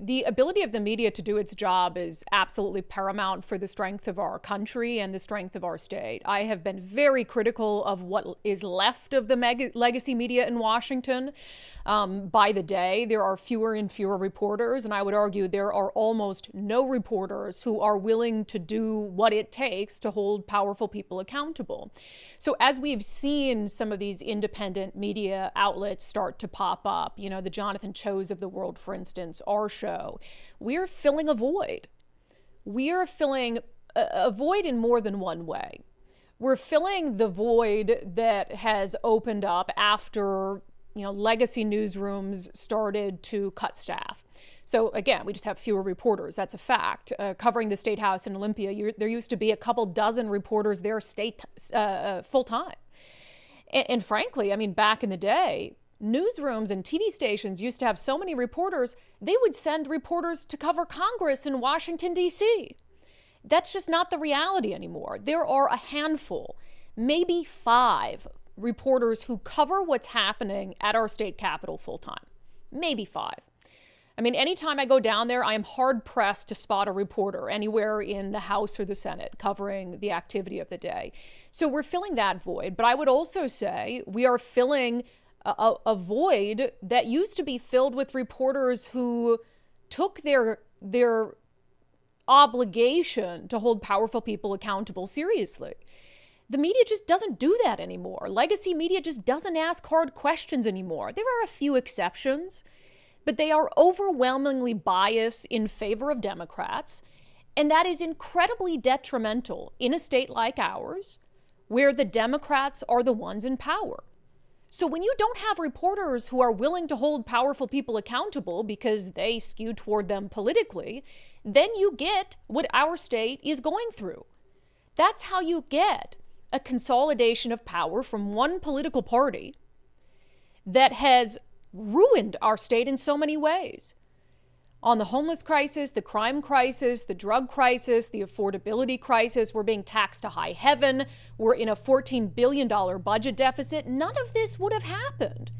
the ability of the media to do its job is absolutely paramount for the strength of our country and the strength of our state. I have been very critical of what is left of the legacy media in Washington. By the day, there are fewer and fewer reporters, and I would argue there are almost no reporters who are willing to do what it takes to hold powerful people accountable. So as we've seen some of these independent media outlets start to pop up, you know, the Jonathan Cho's of the world, for instance, our show, we're filling a void. We are filling a void in more than one way. We're filling the void that has opened up after, legacy newsrooms started to cut staff. So again, we just have fewer reporters. That's a fact. Covering the State House in Olympia, there used to be a couple dozen reporters there full time. And frankly, I mean, back in the day, newsrooms and TV stations used to have so many reporters, they would send reporters to cover Congress in Washington, D.C. That's just not the reality anymore. There are a handful, maybe 5 reporters who cover what's happening at our state capitol full time. Maybe 5. I mean, anytime I go down there, I am hard pressed to spot a reporter anywhere in the House or the Senate covering the activity of the day. So we're filling that void. But I would also say we are filling a void that used to be filled with reporters who took their obligation to hold powerful people accountable seriously. The media just doesn't do that anymore. Legacy media just doesn't ask hard questions anymore. There are a few exceptions, but they are overwhelmingly biased in favor of Democrats, and that is incredibly detrimental in a state like ours, where the Democrats are the ones in power. So when you don't have reporters who are willing to hold powerful people accountable because they skew toward them politically, then you get what our state is going through. That's how you get a consolidation of power from one political party that has ruined our state in so many ways. On the homeless crisis, the crime crisis, the drug crisis, the affordability crisis, we're being taxed to high heaven. We're in a $14 billion budget deficit. None of this would have happened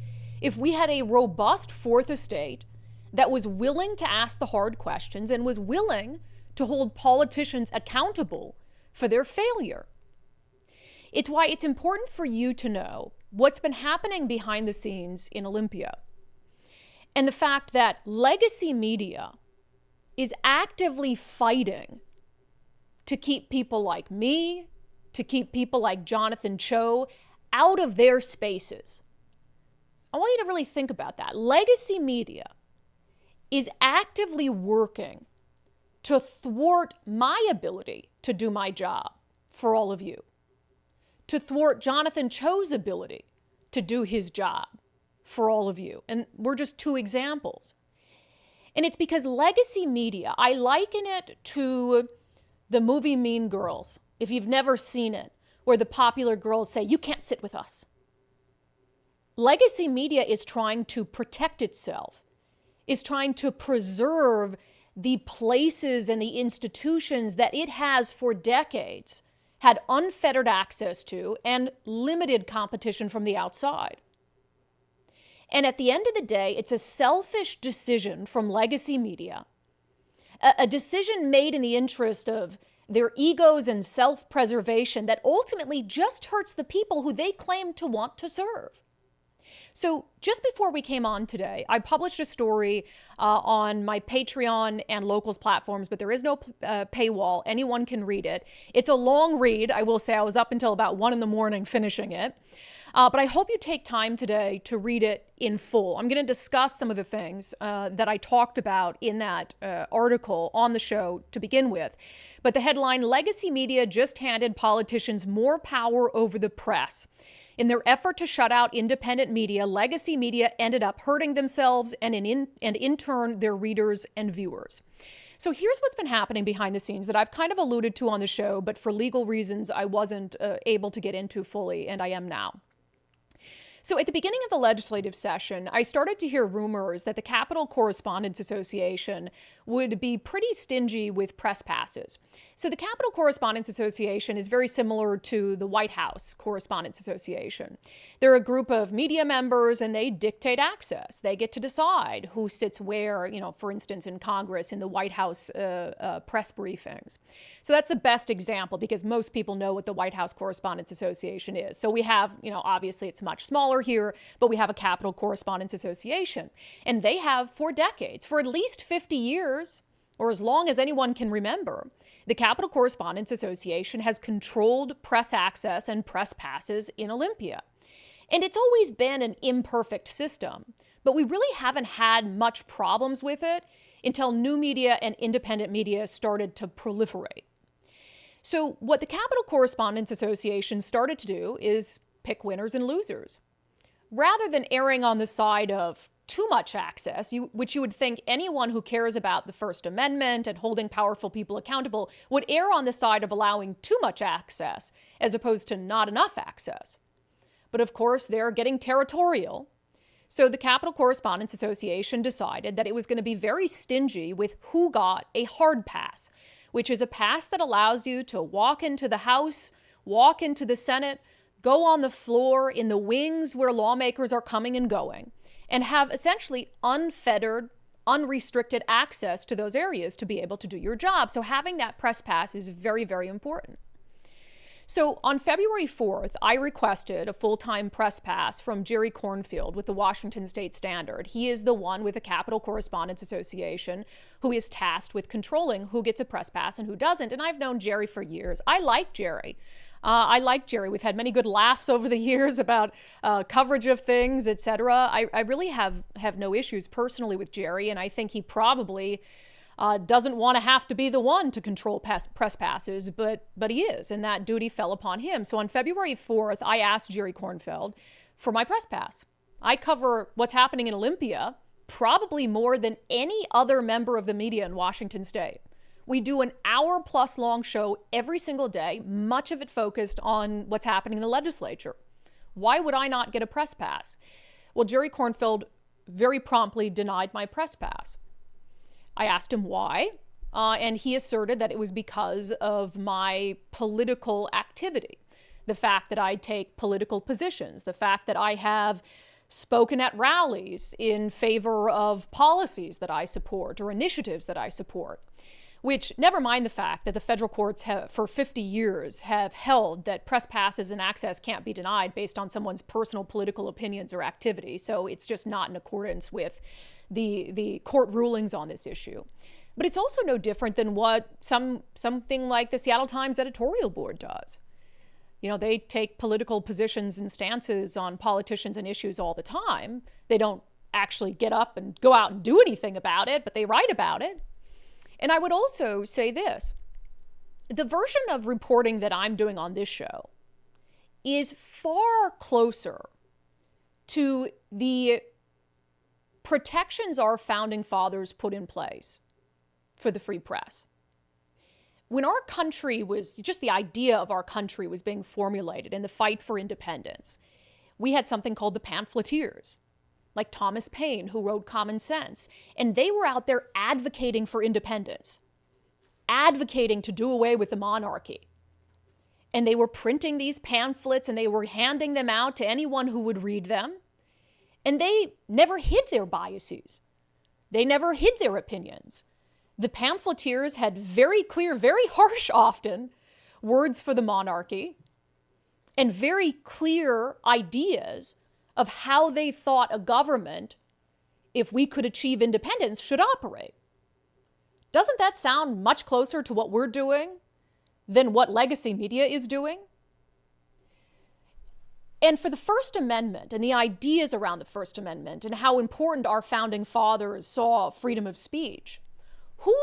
if we had a robust fourth estate that was willing to ask the hard questions and was willing to hold politicians accountable for their failure. It's why it's important for you to know what's been happening behind the scenes in Olympia. And the fact that legacy media is actively fighting to keep people like me, to keep people like Jonathan Cho out of their spaces. I want you to really think about that. Legacy media is actively working to thwart my ability to do my job for all of you, to thwart Jonathan Cho's ability to do his job for all of you. And we're just 2 examples. And it's because legacy media, I liken it to the movie Mean Girls, if you've never seen it, where the popular girls say, "You can't sit with us." Legacy media is trying to protect itself, is trying to preserve the places and the institutions that it has for decades had unfettered access to and limited competition from the outside. And at the end of the day, it's a selfish decision from legacy media, a decision made in the interest of their egos and self-preservation that ultimately just hurts the people who they claim to want to serve. So just before we came on today, I published a story on my Patreon and Locals platforms, but there is no paywall. Anyone can read it. It's a long read. I will say I was up until about 1 a.m. finishing it. But I hope you take time today to read it in full. I'm going to discuss some of the things that I talked about in that article on the show to begin with. But the headline, Legacy Media Just Handed Politicians More Power Over the Press. In their effort to shut out independent media, legacy media ended up hurting themselves and in turn their readers and viewers. So here's what's been happening behind the scenes that I've kind of alluded to on the show, but for legal reasons I wasn't able to get into fully, and I am now. So at the beginning of the legislative session, I started to hear rumors that the Capitol Correspondents Association would be pretty stingy with press passes. So the Capitol Correspondents Association is very similar to the White House Correspondents Association. They're a group of media members and they dictate access. They get to decide who sits where, for instance, in Congress, in the White House press briefings. So that's the best example because most people know what the White House Correspondents Association is. So we have, obviously it's much smaller here, but we have a Capitol Correspondents Association. And they have for decades, for at least 50 years, or as long as anyone can remember, the Capitol Correspondents Association has controlled press access and press passes in Olympia. And it's always been an imperfect system, but we really haven't had much problems with it until new media and independent media started to proliferate. So what the Capitol Correspondents Association started to do is pick winners and losers. Rather than erring on the side of too much access, which you would think anyone who cares about the First Amendment and holding powerful people accountable would err on the side of allowing too much access as opposed to not enough access. But of course, they're getting territorial. So the Capitol Correspondents Association decided that it was going to be very stingy with who got a hard pass, which is a pass that allows you to walk into the House, walk into the Senate, go on the floor in the wings where lawmakers are coming and going, and have essentially unfettered, unrestricted access to those areas to be able to do your job. So having that press pass is very, very important. So on February 4th, I requested a full-time press pass from Jerry Kornfield with the Washington State Standard. He is the one with the Capitol Correspondents Association who is tasked with controlling who gets a press pass and who doesn't. And I've known Jerry for years. I like Jerry. We've had many good laughs over the years about coverage of things, etc. I really have no issues personally with Jerry, and I think he probably doesn't want to have to be the one to control press passes, but he is, and that duty fell upon him. So on February 4th, I asked Jerry Kornfield for my press pass. I cover what's happening in Olympia probably more than any other member of the media in Washington State. We do an hour-plus long show every single day, much of it focused on what's happening in the legislature. Why would I not get a press pass? Well, Jerry Kornfield very promptly denied my press pass. I asked him why, and he asserted that it was because of my political activity, the fact that I take political positions, the fact that I have spoken at rallies in favor of policies that I support or initiatives that I support. Which, never mind the fact that the federal courts have, for 50 years, have held that press passes and access can't be denied based on someone's personal political opinions or activity. So it's just not in accordance with the court rulings on this issue. But it's also no different than what something like the Seattle Times editorial board does. They take political positions and stances on politicians and issues all the time. They don't actually get up and go out and do anything about it, but they write about it. And I would also say this, the version of reporting that I'm doing on this show is far closer to the protections our founding fathers put in place for the free press. When our country was, just the idea of our country was being formulated in the fight for independence, we had something called the pamphleteers, like Thomas Paine, who wrote Common Sense. And they were out there advocating for independence, advocating to do away with the monarchy. And they were printing these pamphlets and they were handing them out to anyone who would read them. And they never hid their biases. They never hid their opinions. The pamphleteers had very clear, very harsh often, words for the monarchy and very clear ideas of how they thought a government, if we could achieve independence, should operate. Doesn't that sound much closer to what we're doing than what legacy media is doing? And for the First Amendment and the ideas around the First Amendment and how important our founding fathers saw freedom of speech, who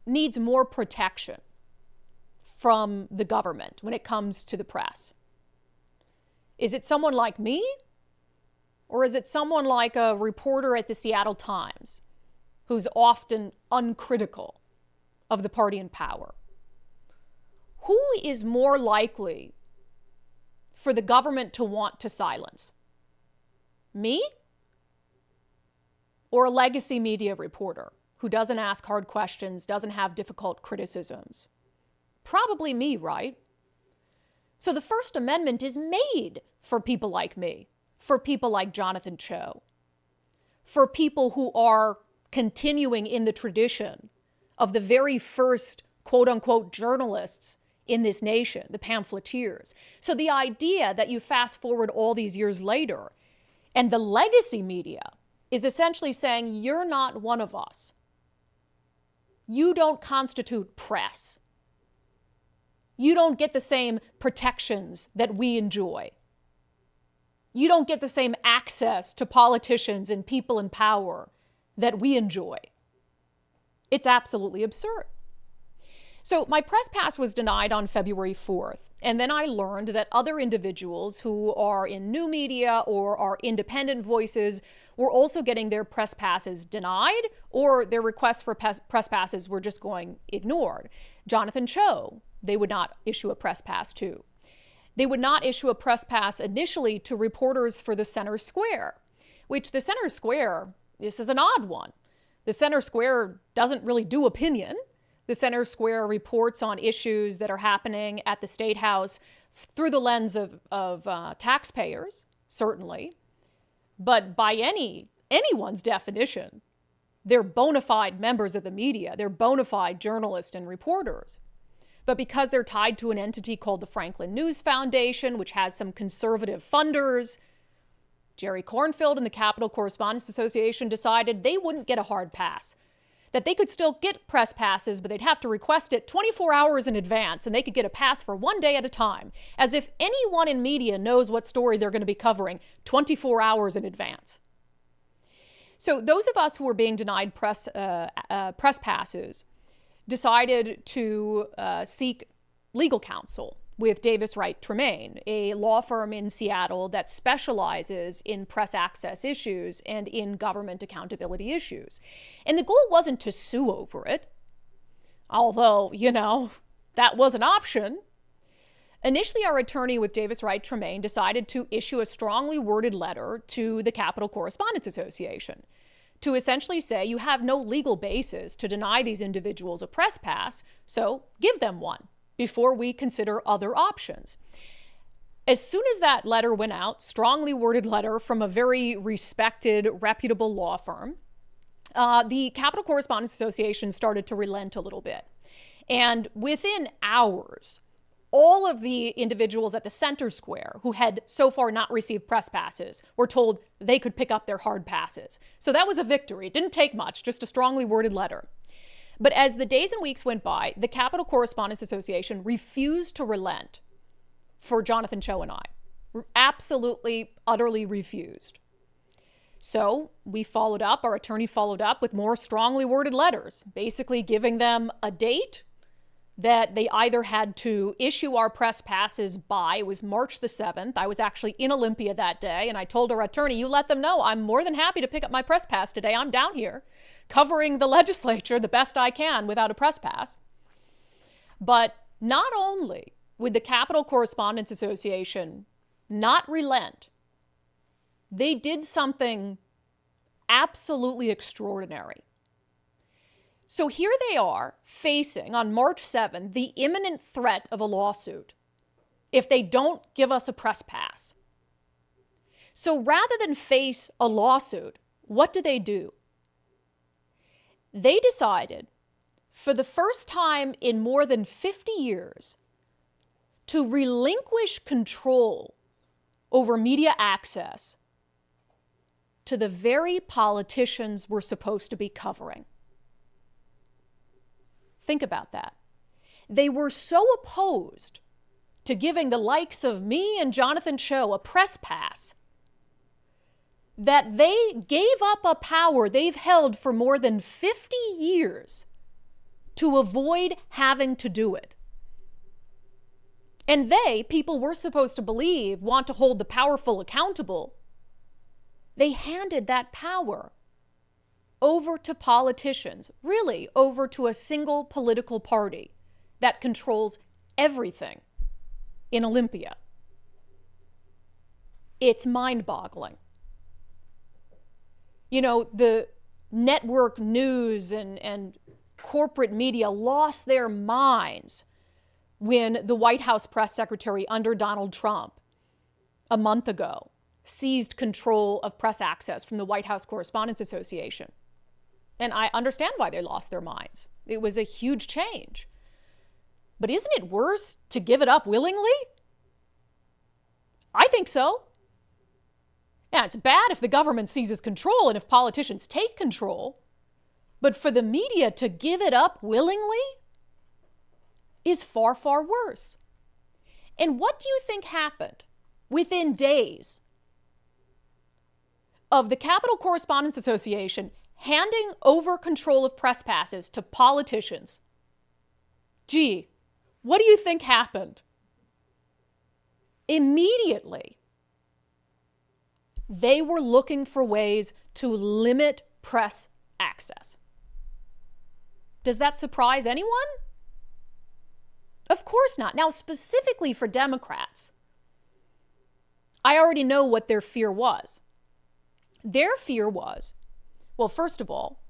needs more protection from the government when it comes to the press? Is it someone like me? Or is it someone like a reporter at the Seattle Times who's often uncritical of the party in power? Who is more likely for the government to want to silence? Me? Or a legacy media reporter who doesn't ask hard questions, doesn't have difficult criticisms? Probably me, right? So the First Amendment is made for people like me, for people like Jonathan Cho, for people who are continuing in the tradition of the very first quote-unquote journalists in this nation, the pamphleteers. So the idea that you fast forward all these years later and the legacy media is essentially saying, you're not one of us. You don't constitute press. You don't get the same protections that we enjoy. You don't get the same access to politicians and people in power that we enjoy. It's absolutely absurd. So my press pass was denied on February 4th, and then I learned that other individuals who are in new media or are independent voices were also getting their press passes denied, or their requests for press passes were just going ignored. Jonathan Cho, they would not issue a press pass to. They would not issue a press pass initially to reporters for the Center Square, which the Center Square, this is an odd one. The Center Square doesn't really do opinion. The Center Square reports on issues that are happening at the State House through the lens of taxpayers, certainly. But by anyone's definition, they're bona fide members of the media. They're bona fide journalists and reporters. But because they're tied to an entity called the Franklin News Foundation, which has some conservative funders, Jerry Kornfield and the Capital Correspondents Association decided they wouldn't get a hard pass. That they could still get press passes, but they'd have to request it 24 hours in advance, and they could get a pass for one day at a time, as if anyone in media knows what story they're going to be covering 24 hours in advance. So those of us who were being denied press passes decided to seek legal counsel with Davis Wright Tremaine, a law firm in Seattle that specializes in press access issues and in government accountability issues. And the goal wasn't to sue over it, although, that was an option. Initially, our attorney with Davis Wright Tremaine decided to issue a strongly worded letter to the Capital Correspondents Association to essentially say, you have no legal basis to deny these individuals a press pass, so give them one before we consider other options. As soon as that letter went out, strongly worded letter from a very respected, reputable law firm, the Capital Correspondents Association started to relent a little bit. And within hours, all of the individuals at the Center Square who had so far not received press passes were told they could pick up their hard passes. So that was a victory. It didn't take much, just a strongly worded letter. But as the days and weeks went by, the Capital Correspondents Association refused to relent for Jonathan Cho and I. Absolutely, utterly refused. So we followed up, our attorney followed up with more strongly worded letters, basically giving them a date that they either had to issue our press passes by. It was March the 7th. I was actually in Olympia that day, and I told our attorney, you let them know I'm more than happy to pick up my press pass today. I'm down here covering the legislature the best I can without a press pass. But not only would the Capital Correspondents Association not relent, they did something absolutely extraordinary. So here they are facing, on March 7th, the imminent threat of a lawsuit if they don't give us a press pass. So rather than face a lawsuit, what do? They decided, for the first time in more than 50 years, to relinquish control over media access to the very politicians we're supposed to be covering. Think about that. They were so opposed to giving the likes of me and Jonathan Cho a press pass that they gave up a power they've held for more than 50 years to avoid having to do it. And people we're supposed to believe, want to hold the powerful accountable. They handed that power over to politicians, really over to a single political party that controls everything in Olympia. It's mind-boggling. The network news and corporate media lost their minds when the White House press secretary under Donald Trump a month ago seized control of press access from the White House Correspondents Association. And I understand why they lost their minds. It was a huge change. But isn't it worse to give it up willingly? I think so. Yeah, it's bad if the government seizes control and if politicians take control. But for the media to give it up willingly is far, far worse. And what do you think happened within days of the Capitol Correspondents Association handing over control of press passes to politicians? Gee, what do you think happened? Immediately, they were looking for ways to limit press access. Does that surprise anyone? Of course not. Now, specifically for Democrats, I already know what their fear was. Their fear was, well, first of all,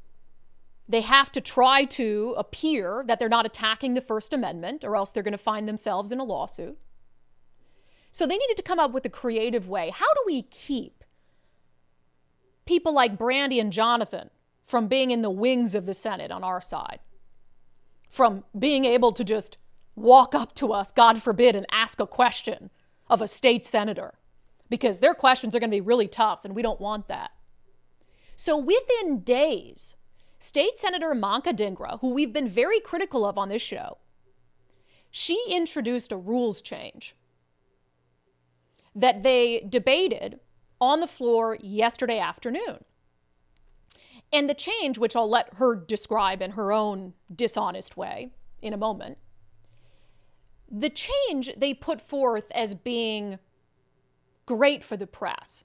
they have to try to appear that they're not attacking the First Amendment, or else they're going to find themselves in a lawsuit. So they needed to come up with a creative way. How do we keep people like Brandi and Jonathan from being in the wings of the Senate on our side? From being able to just walk up to us, God forbid, and ask a question of a state senator? Because their questions are going to be really tough, and we don't want that. So within days, State Senator Manka Dhingra, who we've been very critical of on this show, she introduced a rules change that they debated on the floor yesterday afternoon. And the change, which I'll let her describe in her own dishonest way in a moment, the change they put forth as being great for the press.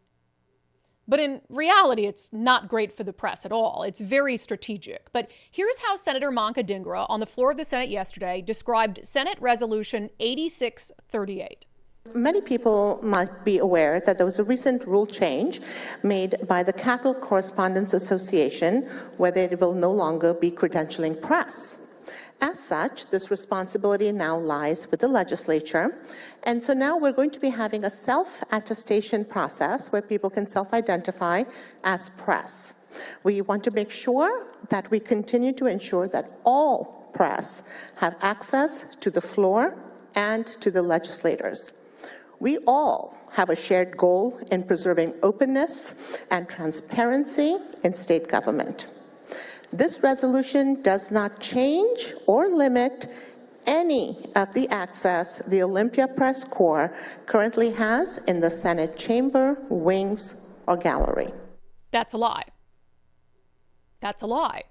But in reality, it's not great for the press at all. It's very strategic. But here's how Senator Manka Dhingra on the floor of the Senate yesterday described Senate Resolution 8638. Many people might be aware that there was a recent rule change made by the Capitol Correspondents Association where they will no longer be credentialing press. As such, this responsibility now lies with the legislature. And so now we're going to be having a self-attestation process where people can self-identify as press. We want to make sure that we continue to ensure that all press have access to the floor and to the legislators. We all have a shared goal in preserving openness and transparency in state government. This resolution does not change or limit any of the access the Olympia Press Corps currently has in the Senate chamber, wings, or gallery. That's a lie. That's a lie.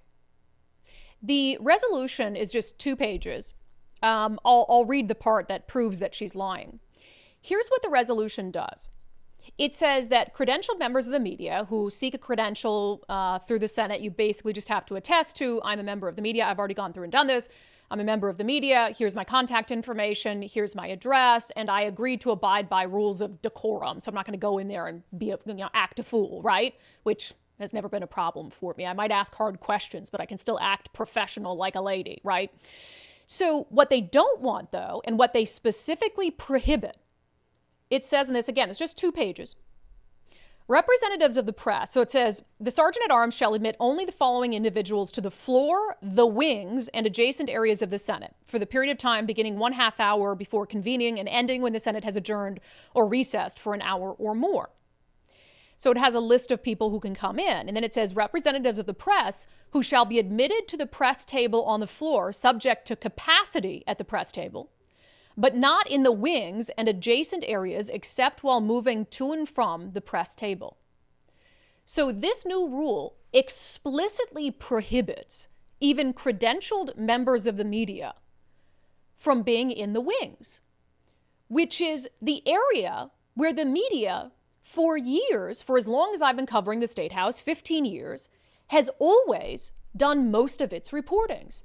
The resolution is just 2 pages. I'll read the part that proves that she's lying. Here's what the resolution does. It says that credentialed members of the media who seek a credential through the Senate, you basically just have to attest to, I'm a member of the media. I've already gone through and done this. I'm a member of the media. Here's my contact information. Here's my address. And I agree to abide by rules of decorum. So I'm not going to go in there and act a fool, right? Which has never been a problem for me. I might ask hard questions, but I can still act professional like a lady, right? So what they don't want, though, and what they specifically prohibit, it says in this, again, it's just 2 pages. Representatives of the press. So it says, the Sergeant at Arms shall admit only the following individuals to the floor, the wings, and adjacent areas of the Senate for the period of time beginning 1/2 hour before convening and ending when the Senate has adjourned or recessed for an hour or more. So it has a list of people who can come in. And then it says representatives of the press who shall be admitted to the press table on the floor subject to capacity at the press table, but not in the wings and adjacent areas except while moving to and from the press table. So this new rule explicitly prohibits even credentialed members of the media from being in the wings, which is the area where the media for years, for as long as I've been covering the State House, 15 years, has always done most of its reportings.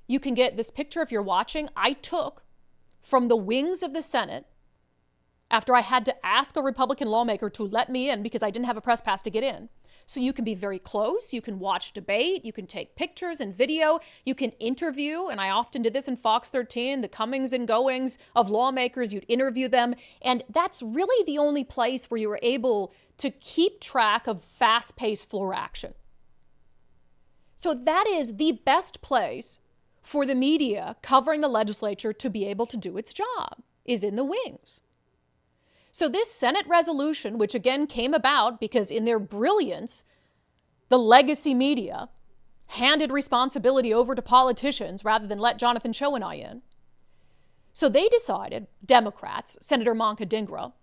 You can get this picture if you're watching. I took from the wings of the Senate after I had to ask a Republican lawmaker to let me in because I didn't have a press pass to get in. So you can be very close, you can watch debate, you can take pictures and video, you can interview, and I often did this in Fox 13, the comings and goings of lawmakers, you'd interview them, and that's really the only place where you were able to keep track of fast-paced floor action. So that is the best place for the media covering the legislature to be able to do its job, is in the wings. So this Senate resolution, which again came about because in their brilliance, the legacy media handed responsibility over to politicians rather than let Jonathan Cho and I in. So they decided, Democrats, Senator Moncadingra,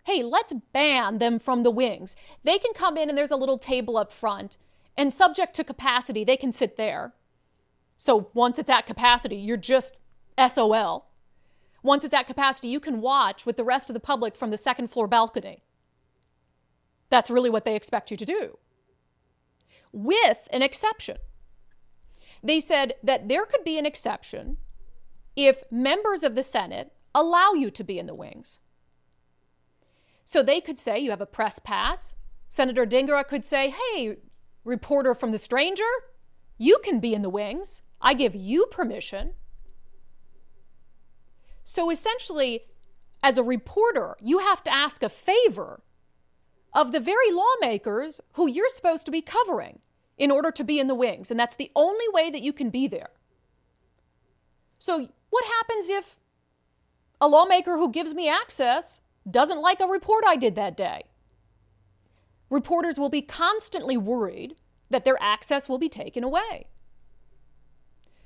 hey, let's ban them from the wings. They can come in and there's a little table up front, and subject to capacity, they can sit there. So once it's at capacity, you're just SOL. Once it's at capacity, you can watch with the rest of the public from the second floor balcony. That's really what they expect you to do. With an exception. They said that there could be an exception if members of the Senate allow you to be in the wings. So they could say you have a press pass. Senator Dhingra could say, hey, reporter from The Stranger, you can be in the wings. I give you permission. So essentially, as a reporter, you have to ask a favor of the very lawmakers who you're supposed to be covering in order to be in the wings. And that's the only way that you can be there. So what happens if a lawmaker who gives me access doesn't like a report I did that day? Reporters will be constantly worried that their access will be taken away.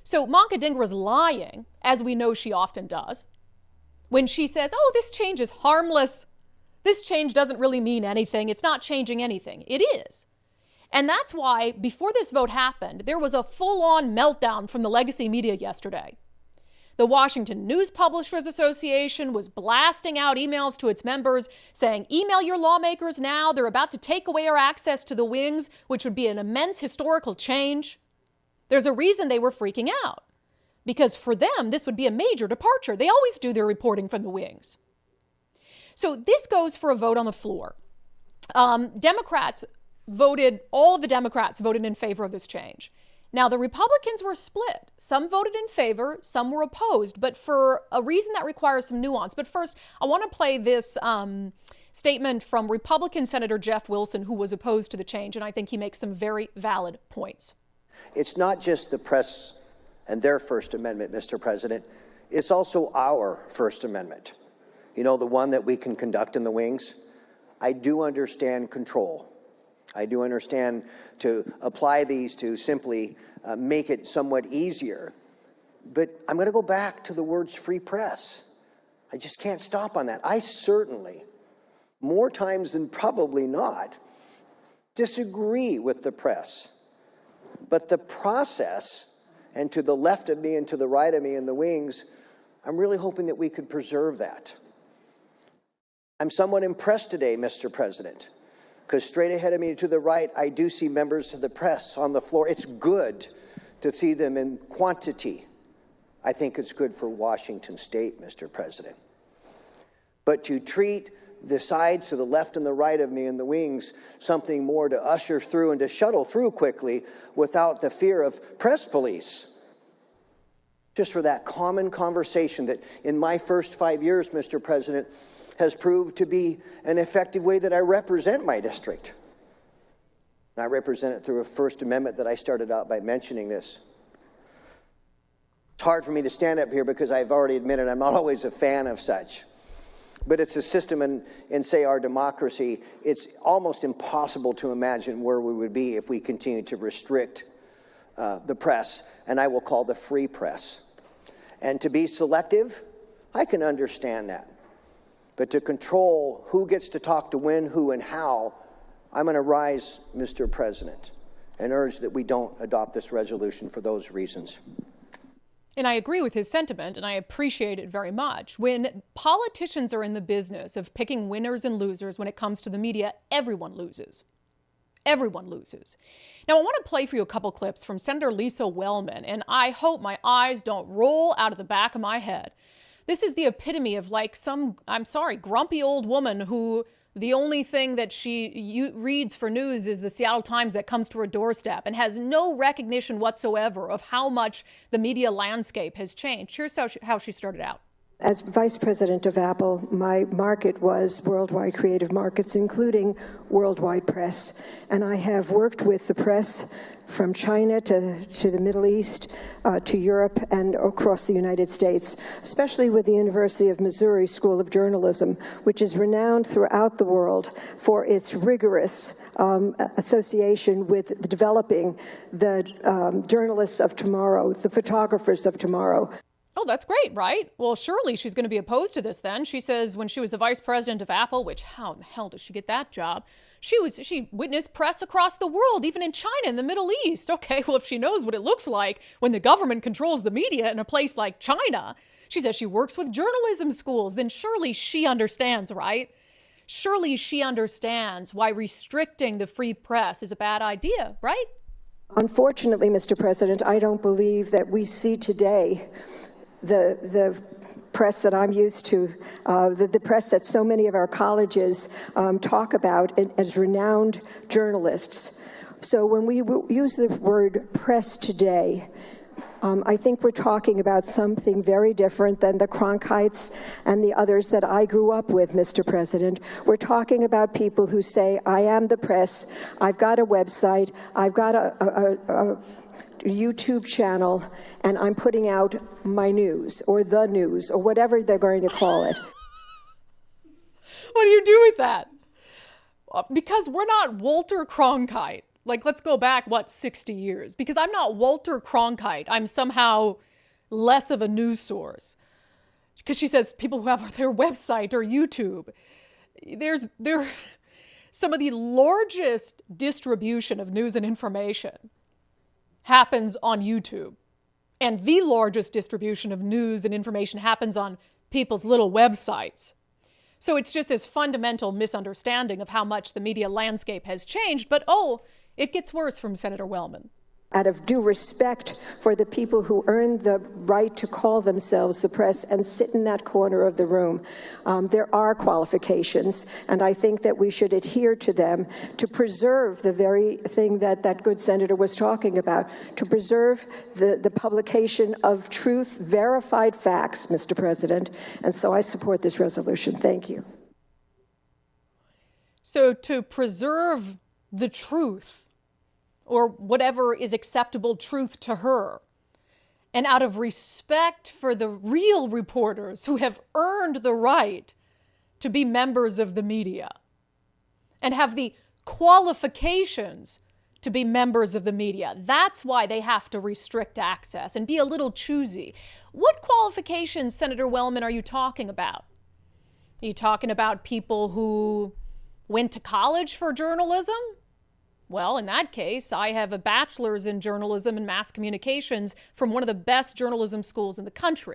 So Moncadingra's lying, as we know she often does, when she says, oh, this change is harmless. This change doesn't really mean anything. It's not changing anything. It is. And that's why, before this vote happened, there was a full-on meltdown from the legacy media yesterday. The Washington News Publishers Association was blasting out emails to its members saying, email your lawmakers now. They're about to take away our access to the wings, which would be an immense historical change. There's a reason they were freaking out, because for them, this would be a major departure. They always do their reporting from the wings. So this goes for a vote on the floor. All of the Democrats voted in favor of this change. Now, the Republicans were split. Some voted in favor, some were opposed, but for a reason that requires some nuance. But first, I want to play this statement from Republican Senator Jeff Wilson, who was opposed to the change, and I think he makes some very valid points. It's not just the press and their First Amendment, Mr. President. It's also our First Amendment. You know, the one that we can conduct in the wings. I do understand control. I do understand to apply these to simply make it somewhat easier. But I'm going to go back to the words free press. I just can't stop on that. I certainly, more times than probably not, disagree with the press. But the process, and to the left of me and to the right of me in the wings, I'm really hoping that we could preserve that. I'm somewhat impressed today, Mr. President, because straight ahead of me to the right, I do see members of the press on the floor. It's good to see them in quantity. I think it's good for Washington State, Mr. President. But to treat the sides to the left and the right of me in the wings something more to usher through and to shuttle through quickly without the fear of press police, just for that common conversation that in my first 5 years, Mr. President, has proved to be an effective way that I represent my district. I represent it through a First Amendment that I started out by mentioning this. It's hard for me to stand up here because I've already admitted I'm not always a fan of such. But it's a system in say, our democracy. It's almost impossible to imagine where we would be if we continue to restrict the press, and I will call the free press. And to be selective, I can understand that. But to control who gets to talk to when, who, and how, I'm going to rise, Mr. President, and urge that we don't adopt this resolution for those reasons. And I agree with his sentiment, and I appreciate it very much. When politicians are in the business of picking winners and losers when it comes to the media, everyone loses. Everyone loses. Now, I want to play for you a couple clips from Senator Lisa Wellman, and I hope my eyes don't roll out of the back of my head. This is the epitome of like some, grumpy old woman who The only thing that she reads for news is the Seattle Times that comes to her doorstep and has no recognition whatsoever of how much the media landscape has changed. Here's how she started out. As vice president of Apple, my market was worldwide creative markets, including worldwide press. And I have worked with the press from China to the Middle East, to Europe, and across the United States, especially with the University of Missouri School of Journalism, which is renowned throughout the world for its rigorous association with developing the journalists of tomorrow, the photographers of tomorrow. Oh, that's great, right? Well, surely she's going to be opposed to this then. She says when she was the vice president of Apple, which how in the hell does she get that job? She witnessed press across the world, even in China and the Middle East. Okay, well, if she knows what it looks like when the government controls the media in a place like China, she says she works with journalism schools, then surely she understands, right? Surely she understands why restricting the free press is a bad idea, right? Unfortunately, Mr. President, I don't believe that we see today the press that I'm used to, the press that so many of our colleges talk about as renowned journalists. So when we use the word press today, I think we're talking about something very different than the Cronkites and the others that I grew up with, Mr. President. We're talking about people who say, I am the press, I've got a website, I've got a YouTube channel, and I'm putting out my news or the news or whatever they're going to call it. What do you do with that? Because we're not Walter Cronkite. Like, let's go back, 60 years? Because I'm not Walter Cronkite. I'm somehow less of a news source. Because she says people who have their website or YouTube, they're some of the largest distribution of news and information happens on YouTube. And the largest distribution of news and information happens on people's little websites. So it's just this fundamental misunderstanding of how much the media landscape has changed. But it gets worse from Senator Wellman. Out of due respect for the people who earned the right to call themselves the press and sit in that corner of the room, there are qualifications, and I think that we should adhere to them to preserve the very thing that that good senator was talking about, to preserve the publication of truth, verified facts, Mr. President. And so I support this resolution. Thank you. So to preserve the truth, or whatever is acceptable truth to her, and out of respect for the real reporters who have earned the right to be members of the media and have the qualifications to be members of the media, that's why they have to restrict access and be a little choosy. What qualifications, Senator Wellman, are you talking about? Are you talking about people who went to college for journalism? Well, in that case, I have a bachelor's in journalism and mass communications from one of the best journalism schools in the country.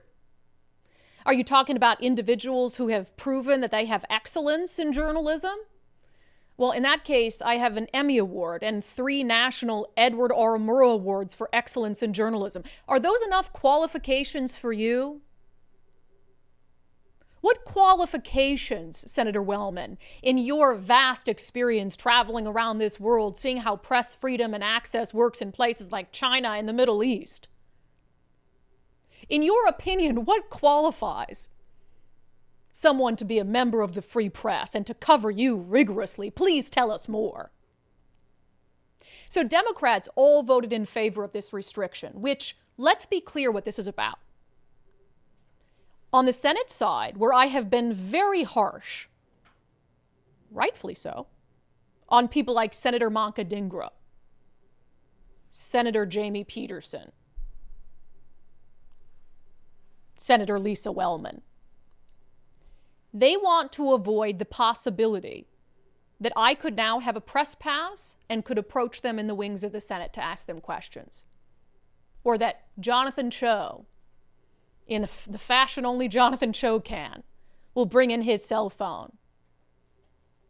Are you talking about individuals who have proven that they have excellence in journalism? Well, in that case, I have an Emmy Award and 3 national Edward R. Murrow Awards for excellence in journalism. Are those enough qualifications for you? What qualifications, Senator Wellman, in your vast experience traveling around this world, seeing how press freedom and access works in places like China and the Middle East? In your opinion, what qualifies someone to be a member of the free press and to cover you rigorously? Please tell us more. So Democrats all voted in favor of this restriction, which, let's be clear what this is about. On the Senate side, where I have been very harsh, rightfully so, on people like Senator Manka Dhingra, Senator Jamie Peterson, Senator Lisa Wellman, they want to avoid the possibility that I could now have a press pass and could approach them in the wings of the Senate to ask them questions. Or that Jonathan Cho, in the fashion only Jonathan Cho can, will bring in his cell phone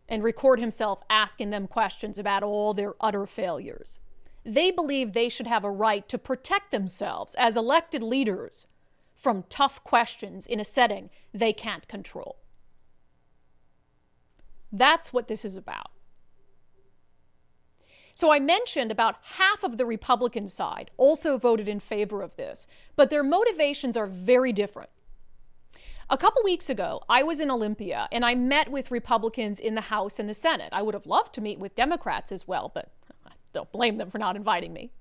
and record himself asking them questions about all their utter failures. They believe they should have a right to protect themselves as elected leaders from tough questions in a setting they can't control. That's what this is about. So I mentioned about half of the Republican side also voted in favor of this, but their motivations are very different. A couple weeks ago, I was in Olympia and I met with Republicans in the House and the Senate. I would have loved to meet with Democrats as well, but I don't blame them for not inviting me.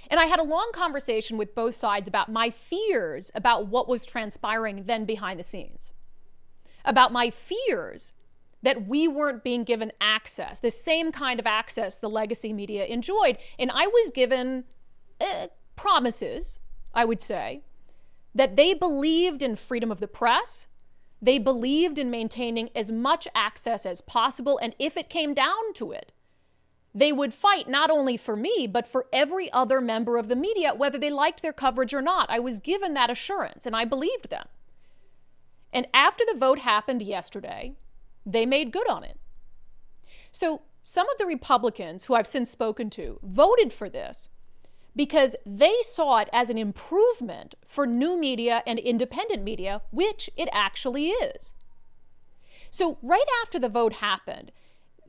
And I had a long conversation with both sides about my fears about what was transpiring then behind the scenes, about my fears that we weren't being given access, the same kind of access the legacy media enjoyed. And I was given promises, I would say, that they believed in freedom of the press. They believed in maintaining as much access as possible. And if it came down to it, they would fight not only for me, but for every other member of the media, whether they liked their coverage or not. I was given that assurance, and I believed them. And after the vote happened yesterday, they made good on it. So some of the Republicans who I've since spoken to voted for this because they saw it as an improvement for new media and independent media, which it actually is. So right after the vote happened,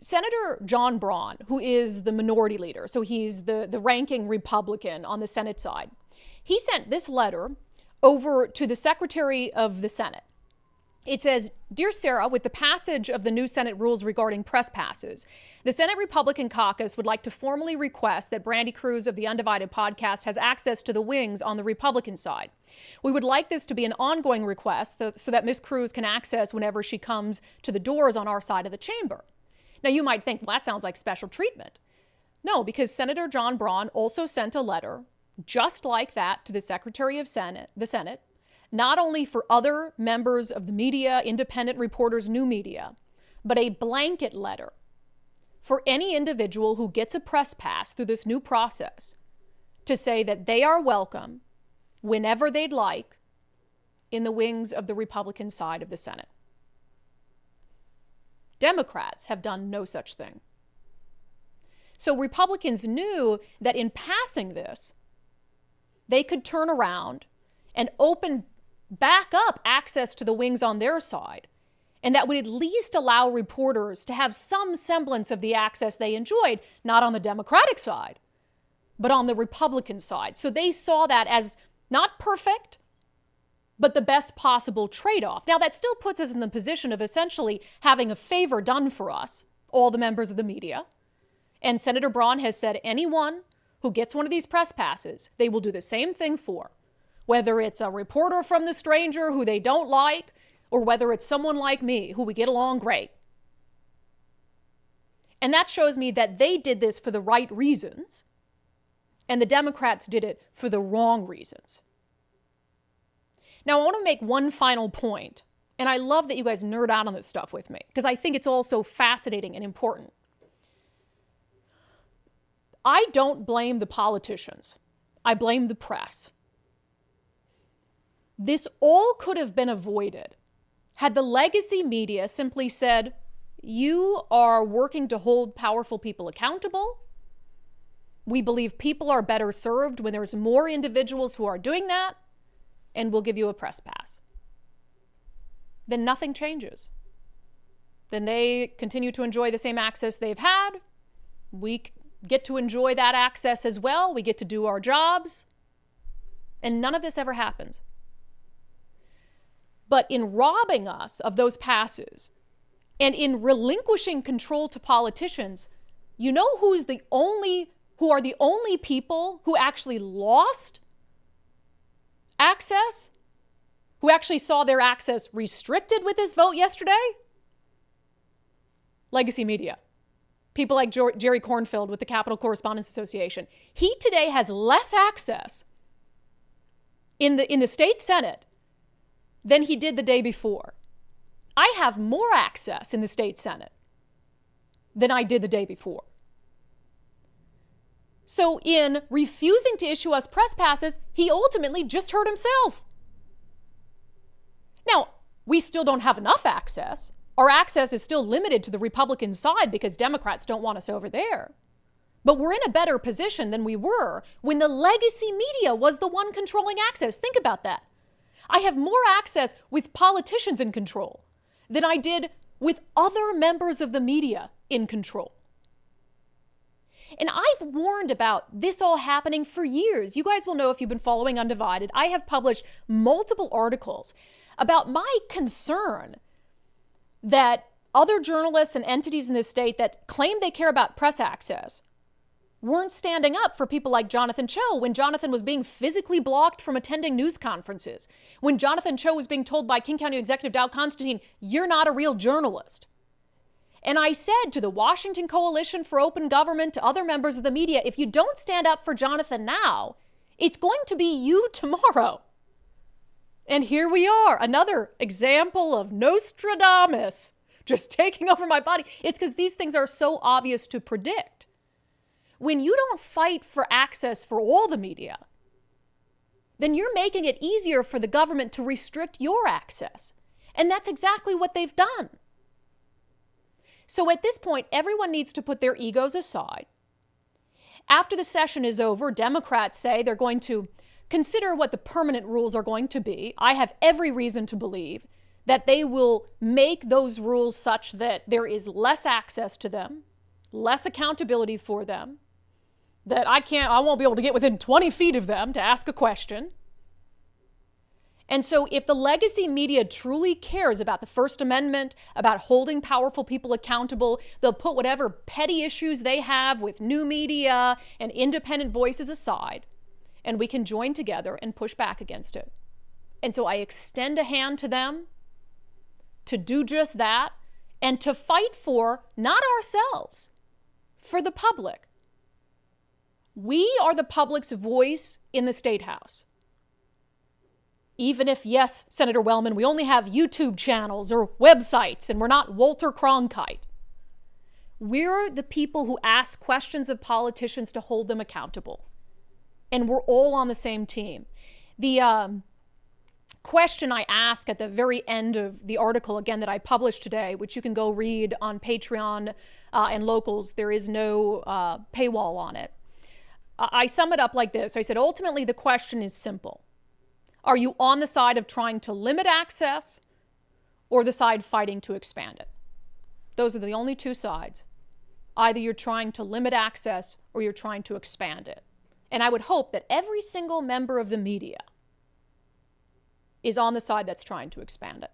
Senator John Braun, who is the minority leader, so he's the ranking Republican on the Senate side, he sent this letter over to the Secretary of the Senate. It says, "Dear Sarah, with the passage of the new Senate rules regarding press passes, the Senate Republican caucus would like to formally request that Brandi Kruse of the unDivided podcast has access to the wings on the Republican side. We would like this to be an ongoing request so that Ms. Kruse can access whenever she comes to the doors on our side of the chamber." Now, you might think, well, that sounds like special treatment. No, because Senator John Braun also sent a letter just like that to the Secretary of the Senate, not only for other members of the media, independent reporters, new media, but a blanket letter for any individual who gets a press pass through this new process to say that they are welcome whenever they'd like in the wings of the Republican side of the Senate. Democrats have done no such thing. So Republicans knew that in passing this, they could turn around and open back up access to the wings on their side, and that would at least allow reporters to have some semblance of the access they enjoyed, not on the Democratic side, but on the Republican side. So they saw that as not perfect, but the best possible trade-off. Now, that still puts us in the position of essentially having a favor done for us, all the members of the media. And Senator Braun has said anyone who gets one of these press passes, they will do the same thing for. Whether it's a reporter from The Stranger who they don't like, or whether it's someone like me who we get along great. And that shows me that they did this for the right reasons, and the Democrats did it for the wrong reasons. Now, I want to make one final point, and I love that you guys nerd out on this stuff with me, because I think it's all so fascinating and important. I don't blame the politicians. I blame the press. This all could have been avoided had the legacy media simply said, you are working to hold powerful people accountable. We believe people are better served when there's more individuals who are doing that, and we'll give you a press pass. Then nothing changes. Then they continue to enjoy the same access they've had. We get to enjoy that access as well. We get to do our jobs. And none of this ever happens. But in robbing us of those passes and in relinquishing control to politicians, you know who are the only people who actually lost access, who actually saw their access restricted with this vote yesterday? Legacy media. People like Jerry Kornfield with the Capitol Correspondents Association. He today has less access in the state Senate than he did the day before. I have more access in the state Senate than I did the day before. So in refusing to issue us press passes, he ultimately just hurt himself. Now, we still don't have enough access. Our access is still limited to the Republican side because Democrats don't want us over there. But we're in a better position than we were when the legacy media was the one controlling access. Think about that. I have more access with politicians in control than I did with other members of the media in control. And I've warned about this all happening for years. You guys will know if you've been following unDivided. I have published multiple articles about my concern that other journalists and entities in this state that claim they care about press access weren't standing up for people like Jonathan Cho when Jonathan was being physically blocked from attending news conferences, when Jonathan Cho was being told by King County Executive Dow Constantine, "You're not a real journalist." And I said to the Washington Coalition for Open Government, to other members of the media, if you don't stand up for Jonathan now, it's going to be you tomorrow. And here we are, another example of Nostradamus just taking over my body. It's because these things are so obvious to predict. When you don't fight for access for all the media, then you're making it easier for the government to restrict your access. And that's exactly what they've done. So at this point, everyone needs to put their egos aside. After the session is over, Democrats say they're going to consider what the permanent rules are going to be. I have every reason to believe that they will make those rules such that there is less access to them, less accountability for them, that I won't be able to get within 20 feet of them to ask a question. And so if the legacy media truly cares about the First Amendment, about holding powerful people accountable, they'll put whatever petty issues they have with new media and independent voices aside, and we can join together and push back against it. And so I extend a hand to them to do just that and to fight for, not ourselves, for the public. We are the public's voice in the State House. Even if, yes, Senator Wellman, we only have YouTube channels or websites and we're not Walter Cronkite. We're the people who ask questions of politicians to hold them accountable. And we're all on the same team. The question I ask at the very end of the article, again, that I published today, which you can go read on Patreon and Locals, there is no paywall on it. I sum it up like this. I said, ultimately, the question is simple. Are you on the side of trying to limit access or the side fighting to expand it? Those are the only two sides. Either you're trying to limit access or you're trying to expand it. And I would hope that every single member of the media is on the side that's trying to expand it.